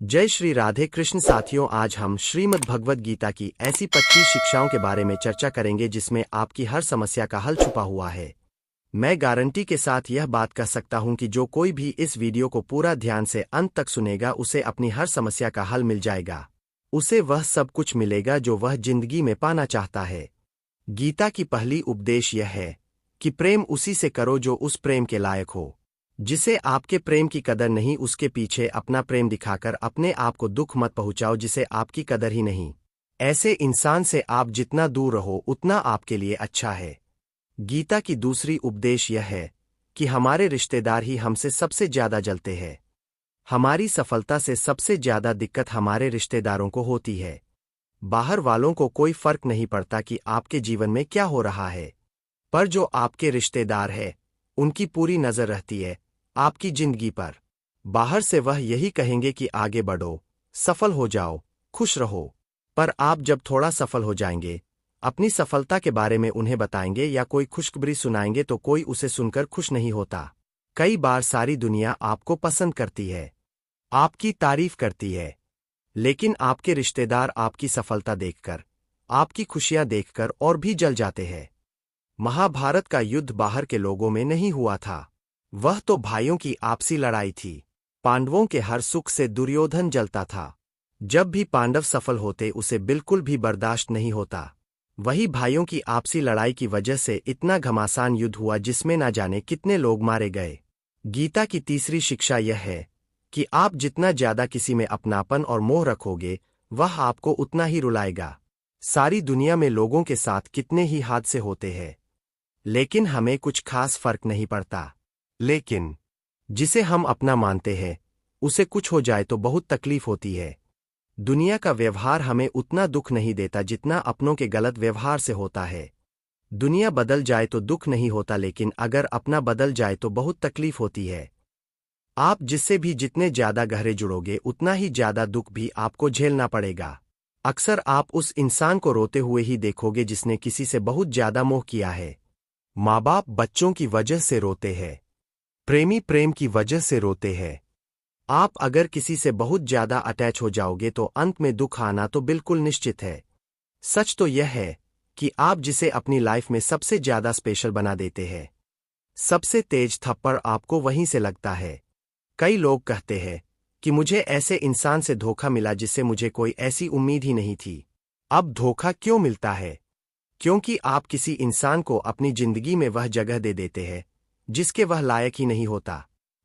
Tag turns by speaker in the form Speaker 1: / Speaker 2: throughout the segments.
Speaker 1: जय श्री राधे कृष्ण साथियों, आज हम श्रीमद् भगवद गीता की ऐसी 25 शिक्षाओं के बारे में चर्चा करेंगे जिसमें आपकी हर समस्या का हल छुपा हुआ है। मैं गारंटी के साथ यह बात कह सकता हूं कि जो कोई भी इस वीडियो को पूरा ध्यान से अंत तक सुनेगा उसे अपनी हर समस्या का हल मिल जाएगा। उसे वह सब कुछ मिलेगा जो वह जिंदगी में पाना चाहता है। गीता की पहली उपदेश यह है कि प्रेम उसी से करो जो उस प्रेम के लायक हो। जिसे आपके प्रेम की कदर नहीं, उसके पीछे अपना प्रेम दिखाकर अपने आप को दुख मत पहुंचाओ जिसे आपकी कदर ही नहीं। ऐसे इंसान से आप जितना दूर रहो उतना आपके लिए अच्छा है। गीता की दूसरी उपदेश यह है कि हमारे रिश्तेदार ही हमसे सबसे ज्यादा जलते हैं। हमारी सफलता से सबसे ज्यादा दिक्कत हमारे रिश्तेदारों को होती है। बाहर वालों को कोई फर्क नहीं पड़ता कि आपके जीवन में क्या हो रहा है, पर जो आपके रिश्तेदार है उनकी पूरी नजर रहती है आपकी जिंदगी पर। बाहर से वह यही कहेंगे कि आगे बढ़ो, सफल हो जाओ, खुश रहो, पर आप जब थोड़ा सफल हो जाएंगे, अपनी सफलता के बारे में उन्हें बताएंगे या कोई खुशखबरी सुनाएंगे तो कोई उसे सुनकर खुश नहीं होता। कई बार सारी दुनिया आपको पसंद करती है, आपकी तारीफ करती है, लेकिन आपके रिश्तेदार आपकी सफलता देखकर, आपकी खुशियां देखकर और भी जल जाते हैं। महाभारत का युद्ध बाहर के लोगों में नहीं हुआ था, वह तो भाइयों की आपसी लड़ाई थी। पांडवों के हर सुख से दुर्योधन जलता था। जब भी पांडव सफल होते उसे बिल्कुल भी बर्दाश्त नहीं होता। वही भाइयों की आपसी लड़ाई की वजह से इतना घमासान युद्ध हुआ जिसमें ना जाने कितने लोग मारे गए। गीता की तीसरी शिक्षा यह है कि आप जितना ज्यादा किसी में अपनापन और मोह रखोगे वह आपको उतना ही रुलाएगा। सारी दुनिया में लोगों के साथ कितने ही हादसे होते हैं, लेकिन हमें कुछ खास फर्क नहीं पड़ता। लेकिन जिसे हम अपना मानते हैं उसे कुछ हो जाए तो बहुत तकलीफ होती है। दुनिया का व्यवहार हमें उतना दुख नहीं देता जितना अपनों के गलत व्यवहार से होता है। दुनिया बदल जाए तो दुख नहीं होता, लेकिन अगर अपना बदल जाए तो बहुत तकलीफ होती है। आप जिससे भी जितने ज्यादा गहरे जुड़ोगे उतना ही ज्यादा दुख भी आपको झेलना पड़ेगा। अक्सर आप उस इंसान को रोते हुए ही देखोगे जिसने किसी से बहुत ज्यादा मोह किया है। माँ बाप बच्चों की वजह से रोते हैं, प्रेमी प्रेम की वजह से रोते हैं। आप अगर किसी से बहुत ज्यादा अटैच हो जाओगे तो अंत में दुख आना तो बिल्कुल निश्चित है। सच तो यह है कि आप जिसे अपनी लाइफ में सबसे ज्यादा स्पेशल बना देते हैं, सबसे तेज थप्पड़ आपको वहीं से लगता है। कई लोग कहते हैं कि मुझे ऐसे इंसान से धोखा मिला जिससे मुझे कोई ऐसी उम्मीद ही नहीं थी। अब धोखा क्यों मिलता है? क्योंकि आप किसी इंसान को अपनी जिंदगी में वह जगह दे देते हैं जिसके वह लायक ही नहीं होता।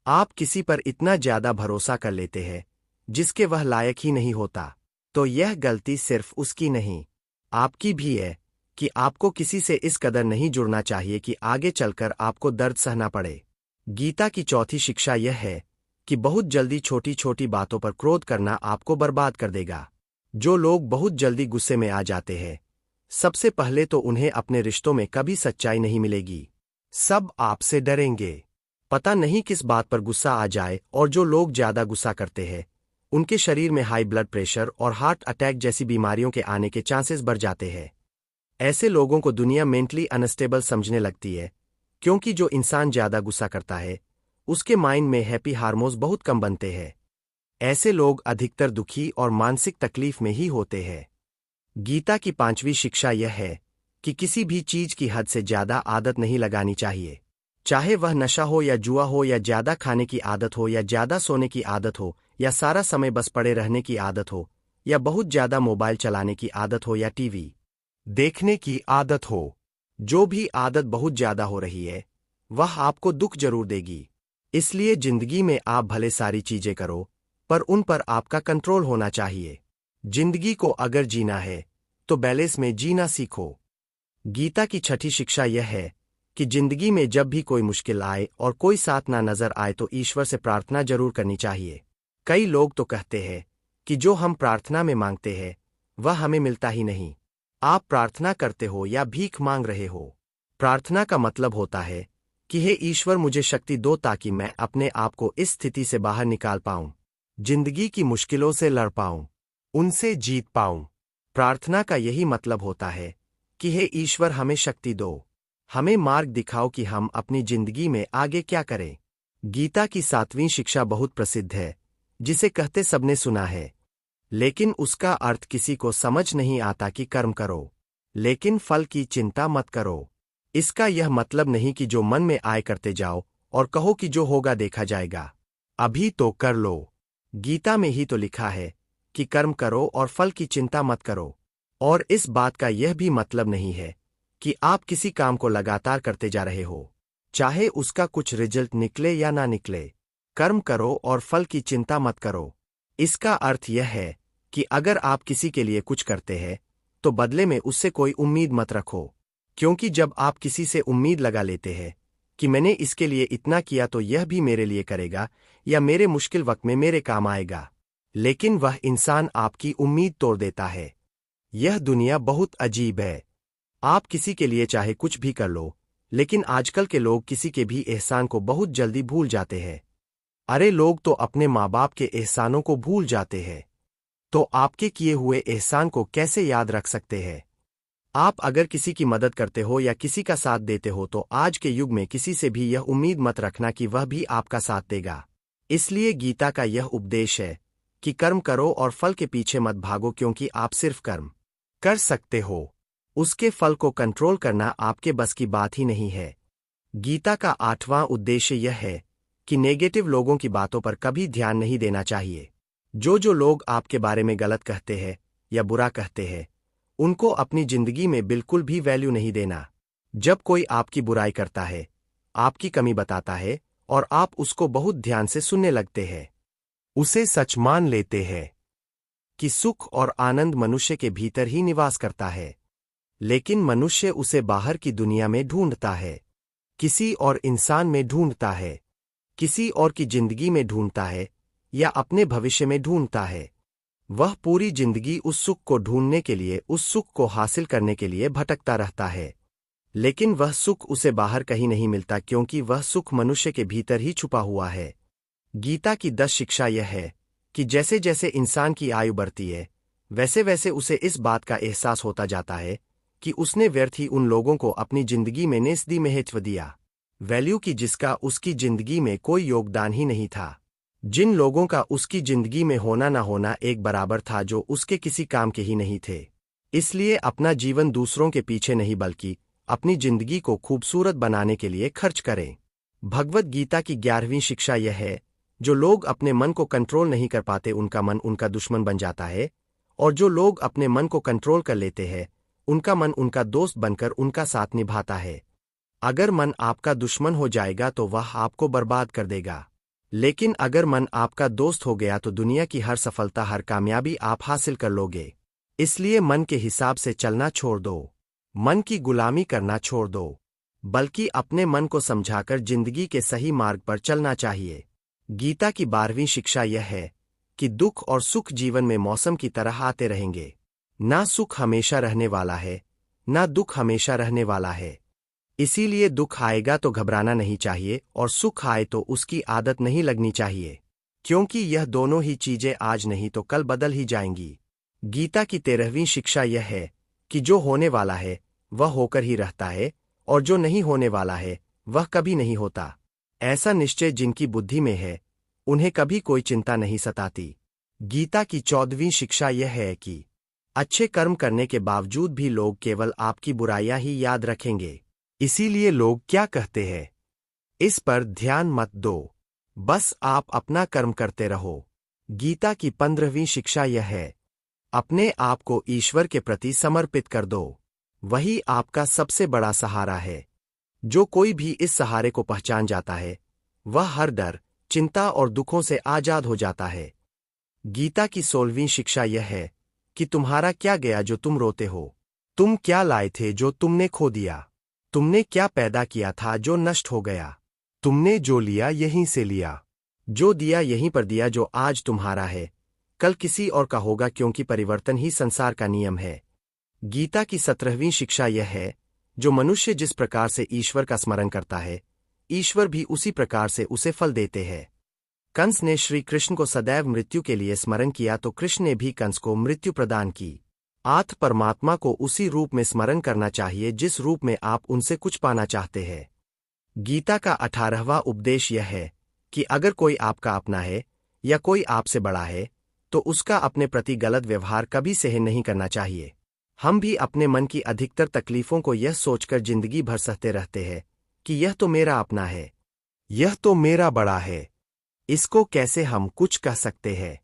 Speaker 1: आप किसी पर इतना ज्यादा भरोसा कर लेते हैं जिसके वह लायक ही नहीं होता। तो यह गलती सिर्फ उसकी नहीं, आपकी भी है कि आपको किसी से इस कदर नहीं जुड़ना चाहिए कि आगे चलकर आपको दर्द सहना पड़े। गीता की चौथी शिक्षा यह है कि बहुत जल्दी छोटी छोटी बातों पर क्रोध करना आपको बर्बाद कर देगा। जो लोग बहुत जल्दी गुस्से में आ जाते हैं, सबसे पहले तो उन्हें अपने रिश्तों में कभी सच्चाई नहीं मिलेगी। सब आपसे डरेंगे, पता नहीं किस बात पर गुस्सा आ जाए। और जो लोग ज्यादा गुस्सा करते हैं उनके शरीर में हाई ब्लड प्रेशर और हार्ट अटैक जैसी बीमारियों के आने के चांसेस बढ़ जाते हैं। ऐसे लोगों को दुनिया मेंटली अनस्टेबल समझने लगती है, क्योंकि जो इंसान ज्यादा गुस्सा करता है उसके माइंड में हैप्पी हार्मोन्स बहुत कम बनते हैं। ऐसे लोग अधिकतर दुखी और मानसिक तकलीफ में ही होते हैं। गीता की पांचवी शिक्षा यह है कि किसी भी चीज की हद से ज्यादा आदत नहीं लगानी चाहिए। चाहे वह नशा हो या जुआ हो या ज्यादा खाने की आदत हो या ज्यादा सोने की आदत हो या सारा समय बस पड़े रहने की आदत हो या बहुत ज्यादा मोबाइल चलाने की आदत हो या टीवी देखने की आदत हो। जो भी आदत बहुत ज्यादा हो रही है वह आपको दुख जरूर देगी। इसलिए जिंदगी में आप भले सारी चीजें करो, पर उन पर आपका कंट्रोल होना चाहिए। जिंदगी को अगर जीना है तो बैलेंस में जीना सीखो। गीता की छठी शिक्षा यह है कि जिंदगी में जब भी कोई मुश्किल आए और कोई साथ ना नजर आए तो ईश्वर से प्रार्थना जरूर करनी चाहिए। कई लोग तो कहते हैं कि जो हम प्रार्थना में मांगते हैं वह हमें मिलता ही नहीं। आप प्रार्थना करते हो या भीख मांग रहे हो, प्रार्थना का मतलब होता है कि हे ईश्वर मुझे शक्ति दो ताकि मैं अपने आप को इस स्थिति से बाहर निकाल पाऊं, जिंदगी की मुश्किलों से लड़ पाऊं, उनसे जीत पाऊं। प्रार्थना का यही मतलब होता है कि हे ईश्वर हमें शक्ति दो, हमें मार्ग दिखाओ कि हम अपनी जिंदगी में आगे क्या करें। गीता की सातवीं शिक्षा बहुत प्रसिद्ध है जिसे कहते सबने सुना है, लेकिन उसका अर्थ किसी को समझ नहीं आता कि कर्म करो, लेकिन फल की चिंता मत करो। इसका यह मतलब नहीं कि जो मन में आए करते जाओ और कहो कि जो होगा देखा जाएगा। अभी तो कर लो। गीता में ही तो लिखा है कि कर्म करो और फल की चिंता मत करो। और इस बात का यह भी मतलब नहीं है कि आप किसी काम को लगातार करते जा रहे हो, चाहे उसका कुछ रिजल्ट निकले या ना निकले। कर्म करो और फल की चिंता मत करो। इसका अर्थ यह है कि अगर आप किसी के लिए कुछ करते हैं तो बदले में उससे कोई उम्मीद मत रखो, क्योंकि जब आप किसी से उम्मीद लगा लेते हैं कि मैंने इसके लिए इतना किया तो यह भी मेरे लिए करेगा या मेरे मुश्किल वक्त में मेरे काम आएगा, लेकिन वह इंसान आपकी उम्मीद तोड़ देता है। यह दुनिया बहुत अजीब है। आप किसी के लिए चाहे कुछ भी कर लो, लेकिन आजकल के लोग किसी के भी एहसान को बहुत जल्दी भूल जाते हैं। अरे लोग तो अपने माँ बाप के एहसानों को भूल जाते हैं, तो आपके किए हुए एहसान को कैसे याद रख सकते हैं? आप अगर किसी की मदद करते हो या किसी का साथ देते हो तो आज के युग में किसी से भी यह उम्मीद मत रखना कि वह भी आपका साथ देगा। इसलिए गीता का यह उपदेश है कि कर्म करो और फल के पीछे मत भागो, क्योंकि आप सिर्फ कर्म कर सकते हो, उसके फल को कंट्रोल करना आपके बस की बात ही नहीं है। गीता का 8वां उद्देश्य यह है कि नेगेटिव लोगों की बातों पर कभी ध्यान नहीं देना चाहिए। जो लोग आपके बारे में गलत कहते हैं या बुरा कहते हैं, उनको अपनी जिंदगी में बिल्कुल भी वैल्यू नहीं देना। जब कोई आपकी बुराई करता है, आपकी कमी बताता है और आप उसको बहुत ध्यान से सुनने लगते हैं, उसे सच मान लेते हैं कि सुख और आनंद मनुष्य के भीतर ही निवास करता है, लेकिन मनुष्य उसे बाहर की दुनिया में ढूंढता है, किसी और इंसान में ढूंढता है, किसी और की जिंदगी में ढूंढता है या अपने भविष्य में ढूंढता है। वह पूरी जिंदगी उस सुख को ढूंढने के लिए, उस सुख को हासिल करने के लिए भटकता रहता है, लेकिन वह सुख उसे बाहर कहीं नहीं मिलता, क्योंकि वह सुख मनुष्य के भीतर ही छुपा हुआ है। गीता की 10 शिक्षा यह है कि जैसे जैसे इंसान की आयु बढ़ती है, वैसे वैसे उसे इस बात का एहसास होता जाता है कि उसने व्यर्थ ही उन लोगों को अपनी जिंदगी में नेस्दी महत्व दिया, वैल्यू की जिसका उसकी जिंदगी में कोई योगदान ही नहीं था, जिन लोगों का उसकी जिंदगी में होना ना होना एक बराबर था, जो उसके किसी काम के ही नहीं थे। इसलिए अपना जीवन दूसरों के पीछे नहीं बल्कि अपनी जिंदगी को खूबसूरत बनाने के लिए खर्च करें। भगवत गीता की 11वीं शिक्षा यह है, जो लोग अपने मन को कंट्रोल नहीं कर पाते उनका मन उनका दुश्मन बन जाता है, और जो लोग अपने मन को कंट्रोल कर लेते हैं उनका मन उनका दोस्त बनकर उनका साथ निभाता है। अगर मन आपका दुश्मन हो जाएगा तो वह आपको बर्बाद कर देगा, लेकिन अगर मन आपका दोस्त हो गया तो दुनिया की हर सफलता, हर कामयाबी आप हासिल कर लोगे। इसलिए मन के हिसाब से चलना छोड़ दो, मन की गुलामी करना छोड़ दो, बल्कि अपने मन को समझाकर जिंदगी के सही मार्ग पर चलना चाहिए। गीता की 12वीं शिक्षा यह है कि दुख और सुख जीवन में मौसम की तरह आते रहेंगे। ना सुख हमेशा रहने वाला है, ना दुख हमेशा रहने वाला है। इसीलिए दुख आएगा तो घबराना नहीं चाहिए और सुख आए तो उसकी आदत नहीं लगनी चाहिए, क्योंकि यह दोनों ही चीजें आज नहीं तो कल बदल ही जाएंगी। गीता की 13वीं शिक्षा यह है कि जो होने वाला है वह होकर ही रहता है और जो नहीं होने वाला है वह कभी नहीं होता। ऐसा निश्चय जिनकी बुद्धि में है उन्हें कभी कोई चिंता नहीं सताती। गीता की 14वीं शिक्षा यह है कि अच्छे कर्म करने के बावजूद भी लोग केवल आपकी बुराइयां ही याद रखेंगे। इसीलिए लोग क्या कहते हैं, इस पर ध्यान मत दो, बस आप अपना कर्म करते रहो। गीता की 15वीं शिक्षा यह है, अपने आप को ईश्वर के प्रति समर्पित कर दो, वही आपका सबसे बड़ा सहारा है। जो कोई भी इस सहारे को पहचान जाता है वह हर डर, चिंता और दुखों से आजाद हो जाता है। गीता की 16वीं शिक्षा यह है कि तुम्हारा क्या गया जो तुम रोते हो, तुम क्या लाए थे जो तुमने खो दिया, तुमने क्या पैदा किया था जो नष्ट हो गया, तुमने जो लिया यहीं से लिया, जो दिया यहीं पर दिया। जो आज तुम्हारा है कल किसी और का होगा, क्योंकि परिवर्तन ही संसार का नियम है। गीता की 17वीं शिक्षा यह है, जो मनुष्य जिस प्रकार से ईश्वर का स्मरण करता है ईश्वर भी उसी प्रकार से उसे फल देते हैं। कंस ने श्री कृष्ण को सदैव मृत्यु के लिए स्मरण किया तो कृष्ण ने भी कंस को मृत्यु प्रदान की। आत्म परमात्मा को उसी रूप में स्मरण करना चाहिए जिस रूप में आप उनसे कुछ पाना चाहते हैं। गीता का 18वां उपदेश यह है कि अगर कोई आपका अपना है या कोई आपसे बड़ा है तो उसका अपने प्रति गलत व्यवहार कभी सहन नहीं करना चाहिए। हम भी अपने मन की अधिकतर तकलीफों को यह सोचकर जिंदगी भर सहते रहते हैं कि यह तो मेरा अपना है, यह तो मेरा बड़ा है, इसको कैसे हम कुछ कह सकते हैं।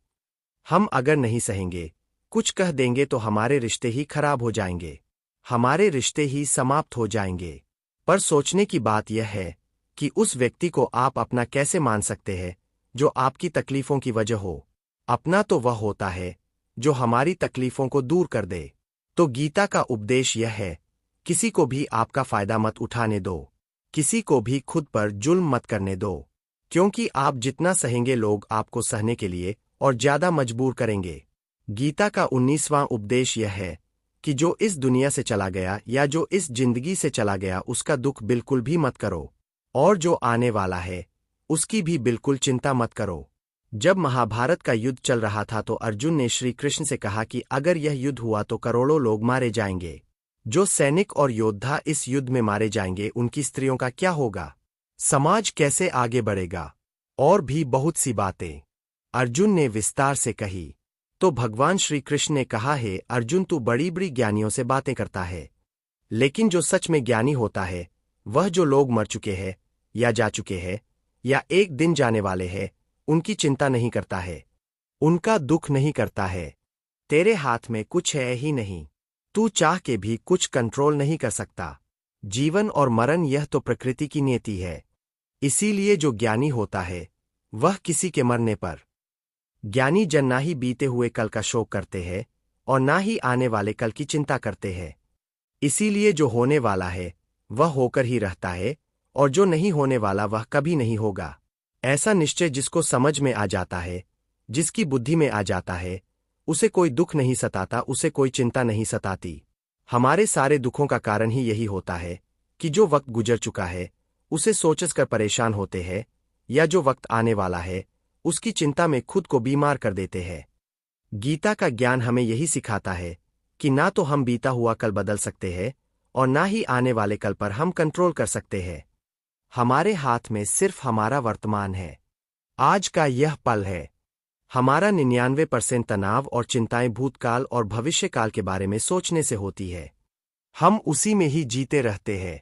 Speaker 1: हम अगर नहीं सहेंगे, कुछ कह देंगे तो हमारे रिश्ते ही खराब हो जाएंगे, हमारे रिश्ते ही समाप्त हो जाएंगे। पर सोचने की बात यह है कि उस व्यक्ति को आप अपना कैसे मान सकते हैं जो आपकी तकलीफों की वजह हो। अपना तो वह होता है जो हमारी तकलीफों को दूर कर दे। तो गीता का उपदेश यह है, किसी को भी आपका फायदा मत उठाने दो, किसी को भी खुद पर जुल्म मत करने दो, क्योंकि आप जितना सहेंगे लोग आपको सहने के लिए और ज्यादा मजबूर करेंगे। गीता का 19वां उपदेश यह है कि जो इस दुनिया से चला गया या जो इस जिंदगी से चला गया उसका दुख बिल्कुल भी मत करो, और जो आने वाला है उसकी भी बिल्कुल चिंता मत करो। जब महाभारत का युद्ध चल रहा था तो अर्जुन ने श्री कृष्ण से कहा कि अगर यह युद्ध हुआ तो करोड़ों लोग मारे जाएंगे। जो सैनिक और योद्धा इस युद्ध में मारे जाएंगे उनकी स्त्रियों का क्या होगा, समाज कैसे आगे बढ़ेगा, और भी बहुत सी बातें अर्जुन ने विस्तार से कही। तो भगवान श्री कृष्ण ने कहा, है अर्जुन, तू बड़ी बड़ी ज्ञानियों से बातें करता है, लेकिन जो सच में ज्ञानी होता है वह जो लोग मर चुके हैं या जा चुके हैं या एक दिन जाने वाले हैं उनकी चिंता नहीं करता है, उनका दुख नहीं करता है। तेरे हाथ में कुछ है ही नहीं, तू चाह के भी कुछ कंट्रोल नहीं कर सकता। जीवन और मरण यह तो प्रकृति की नियति है। इसीलिए जो ज्ञानी होता है वह किसी के मरने पर, ज्ञानी जन ना ही बीते हुए कल का शोक करते हैं और ना ही आने वाले कल की चिंता करते हैं। इसीलिए जो होने वाला है वह होकर ही रहता है और जो नहीं होने वाला वह कभी नहीं होगा। ऐसा निश्चय जिसको समझ में आ जाता है, जिसकी बुद्धि में आ जाता है, उसे कोई दुख नहीं सताता, उसे कोई चिंता नहीं सताती। हमारे सारे दुखों का कारण ही यही होता है कि जो वक्त गुजर चुका है उसे सोचकर परेशान होते हैं, या जो वक्त आने वाला है उसकी चिंता में खुद को बीमार कर देते हैं। गीता का ज्ञान हमें यही सिखाता है कि ना तो हम बीता हुआ कल बदल सकते हैं और ना ही आने वाले कल पर हम कंट्रोल कर सकते हैं। हमारे हाथ में सिर्फ हमारा वर्तमान है, आज का यह पल है। हमारा 99% तनाव और चिंताएं भूतकाल और भविष्यकाल के बारे में सोचने से होती है। हम उसी में ही जीते रहते हैं,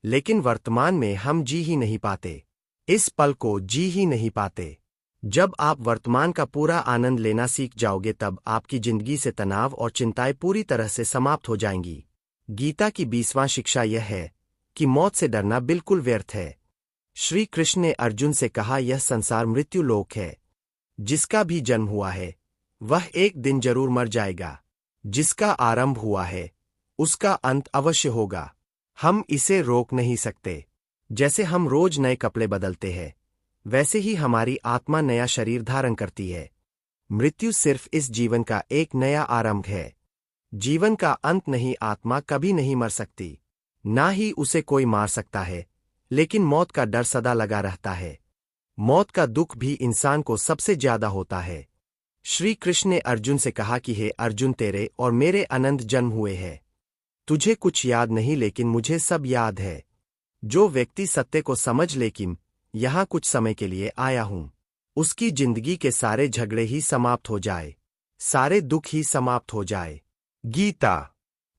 Speaker 1: लेकिन वर्तमान में हम जी ही नहीं पाते, इस पल को जी ही नहीं पाते। जब आप वर्तमान का पूरा आनंद लेना सीख जाओगे तब आपकी जिंदगी से तनाव और चिंताएं पूरी तरह से समाप्त हो जाएंगी। गीता की 20वां शिक्षा यह है कि मौत से डरना बिल्कुल व्यर्थ है। श्री कृष्ण ने अर्जुन से कहा, यह संसार मृत्यु लोक है, जिसका भी जन्म हुआ है वह एक दिन जरूर मर जाएगा, जिसका आरंभ हुआ है उसका अंत अवश्य होगा। हम इसे रोक नहीं सकते। जैसे हम रोज नए कपड़े बदलते हैं वैसे ही हमारी आत्मा नया शरीर धारण करती है। मृत्यु सिर्फ इस जीवन का एक नया आरंभ है, जीवन का अंत नहीं। आत्मा कभी नहीं मर सकती, ना ही उसे कोई मार सकता है, लेकिन मौत का डर सदा लगा रहता है। मौत का दुख भी इंसान को सबसे ज्यादा होता है। श्री कृष्ण ने अर्जुन से कहा कि हे अर्जुन, तेरे और मेरे अनंत जन्म हुए हैं, तुझे कुछ याद नहीं लेकिन मुझे सब याद है। जो व्यक्ति सत्य को समझ ले कि यहां कुछ समय के लिए आया हूं, उसकी जिंदगी के सारे झगड़े ही समाप्त हो जाए, सारे दुख ही समाप्त हो जाए। गीता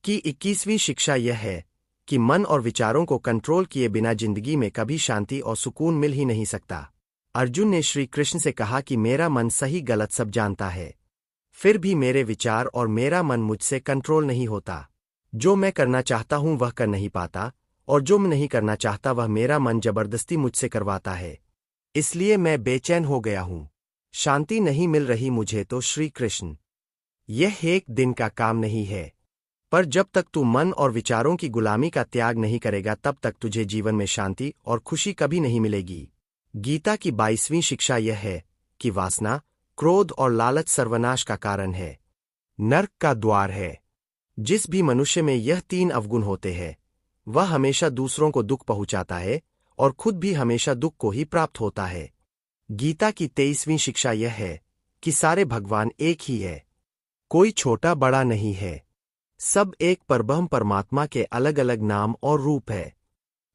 Speaker 1: की 21वीं शिक्षा यह है कि मन और विचारों को कंट्रोल किए बिना जिंदगी में कभी शांति और सुकून मिल ही नहीं सकता। अर्जुन ने श्री कृष्ण से कहा कि मेरा मन सही गलत सब जानता है, फिर भी मेरे विचार और मेरा मन मुझसे कंट्रोल नहीं होता। जो मैं करना चाहता हूं वह कर नहीं पाता, और जो मैं नहीं करना चाहता वह मेरा मन जबरदस्ती मुझसे करवाता है। इसलिए मैं बेचैन हो गया हूं, शांति नहीं मिल रही मुझे। तो श्री कृष्ण, यह एक दिन का काम नहीं है, पर जब तक तू मन और विचारों की गुलामी का त्याग नहीं करेगा तब तक तुझे जीवन में शांति और खुशी कभी नहीं मिलेगी। गीता की 22वीं शिक्षा यह है कि वासना, क्रोध और लालच सर्वनाश का कारण है, नर्क का द्वार है। जिस भी मनुष्य में यह 3 अवगुण होते हैं वह हमेशा दूसरों को दुख पहुंचाता है और खुद भी हमेशा दुख को ही प्राप्त होता है। गीता की 23वीं शिक्षा यह है कि सारे भगवान एक ही है, कोई छोटा बड़ा नहीं है, सब एक परब्रह्म परमात्मा के अलग अलग नाम और रूप है।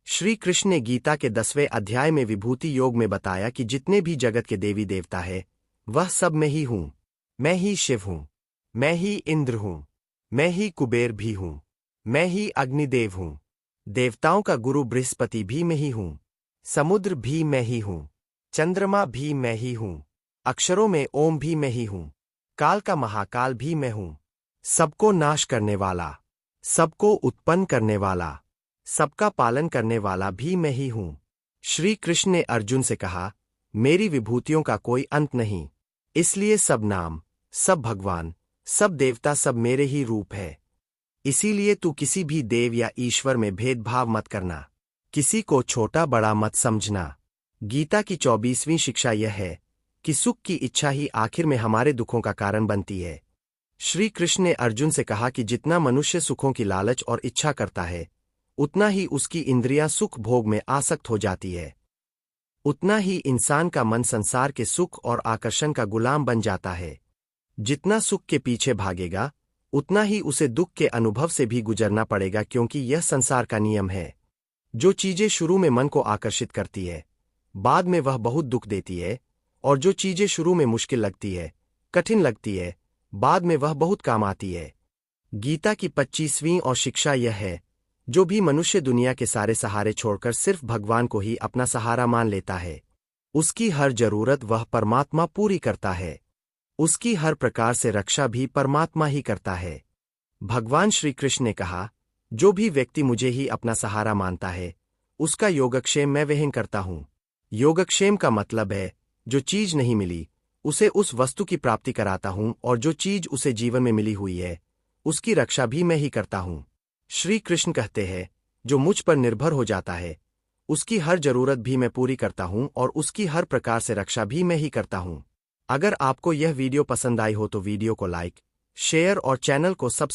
Speaker 1: श्री कृष्ण ने गीता के 10वें अध्याय में विभूति योग में बताया कि जितने भी जगत के देवी देवता है वह सब मैं ही हूँ। मैं ही शिव हूँ। मैं ही इंद्र हूँ। मैं ही कुबेर भी हूँ। मैं ही अग्निदेव हूँ। देवताओं का गुरु बृहस्पति भी मैं ही हूँ। समुद्र भी मैं ही हूँ। चंद्रमा भी मैं ही हूँ। अक्षरों में ओम भी मैं ही हूँ। काल का महाकाल भी मैं हूँ। सबको नाश करने वाला, सबको उत्पन्न करने वाला, सबका पालन करने वाला भी मैं ही हूँ। श्री कृष्ण ने अर्जुन से कहा, मेरी विभूतियों का कोई अंत नहीं, इसलिए सब नाम, सब भगवान, सब देवता सब मेरे ही रूप है। इसीलिए तू किसी भी देव या ईश्वर में भेदभाव मत करना। किसी को छोटा बड़ा मत समझना। गीता की 24वीं शिक्षा यह है कि सुख की इच्छा ही आखिर में हमारे दुखों का कारण बनती है। श्री कृष्ण ने अर्जुन से कहा कि जितना मनुष्य सुखों की लालच और इच्छा करता है, उतना ही उसकी इंद्रियां सुख भोग में आसक्त हो जाती है। उतना ही इंसान का मन संसार के सुख और आकर्षण का गुलाम बन जाता है। जितना सुख के पीछे भागेगा, उतना ही उसे दुख के अनुभव से भी गुजरना पड़ेगा, क्योंकि यह संसार का नियम है। जो चीजें शुरू में मन को आकर्षित करती है, बाद में वह बहुत दुख देती है, और जो चीजें शुरू में मुश्किल लगती है, कठिन लगती है, बाद में वह बहुत काम आती है। गीता की 25वीं और शिक्षा यह है, जो भी मनुष्य दुनिया के सारे सहारे छोड़कर सिर्फ भगवान को ही अपना सहारा मान लेता है, उसकी हर जरूरत वह परमात्मा पूरी करता है। उसकी हर प्रकार से रक्षा भी परमात्मा ही करता है। भगवान श्री कृष्ण ने कहा, जो भी व्यक्ति मुझे ही अपना सहारा मानता है, उसका योगक्षेम मैं वहन करता हूँ। योगक्षेम का मतलब है, जो चीज नहीं मिली, उसे उस वस्तु की प्राप्ति कराता हूँ, और जो चीज उसे जीवन में मिली हुई है, उसकी रक्षा भी मैं ही करता हूँ। श्री कृष्ण कहते हैं, जो मुझ पर निर्भर हो जाता है, उसकी हर जरूरत भी मैं पूरी करता हूँ, और उसकी हर प्रकार से रक्षा भी मैं ही करता हूँ। अगर आपको यह वीडियो पसंद आई हो तो वीडियो को लाइक, शेयर और चैनल को सब्सक्राइब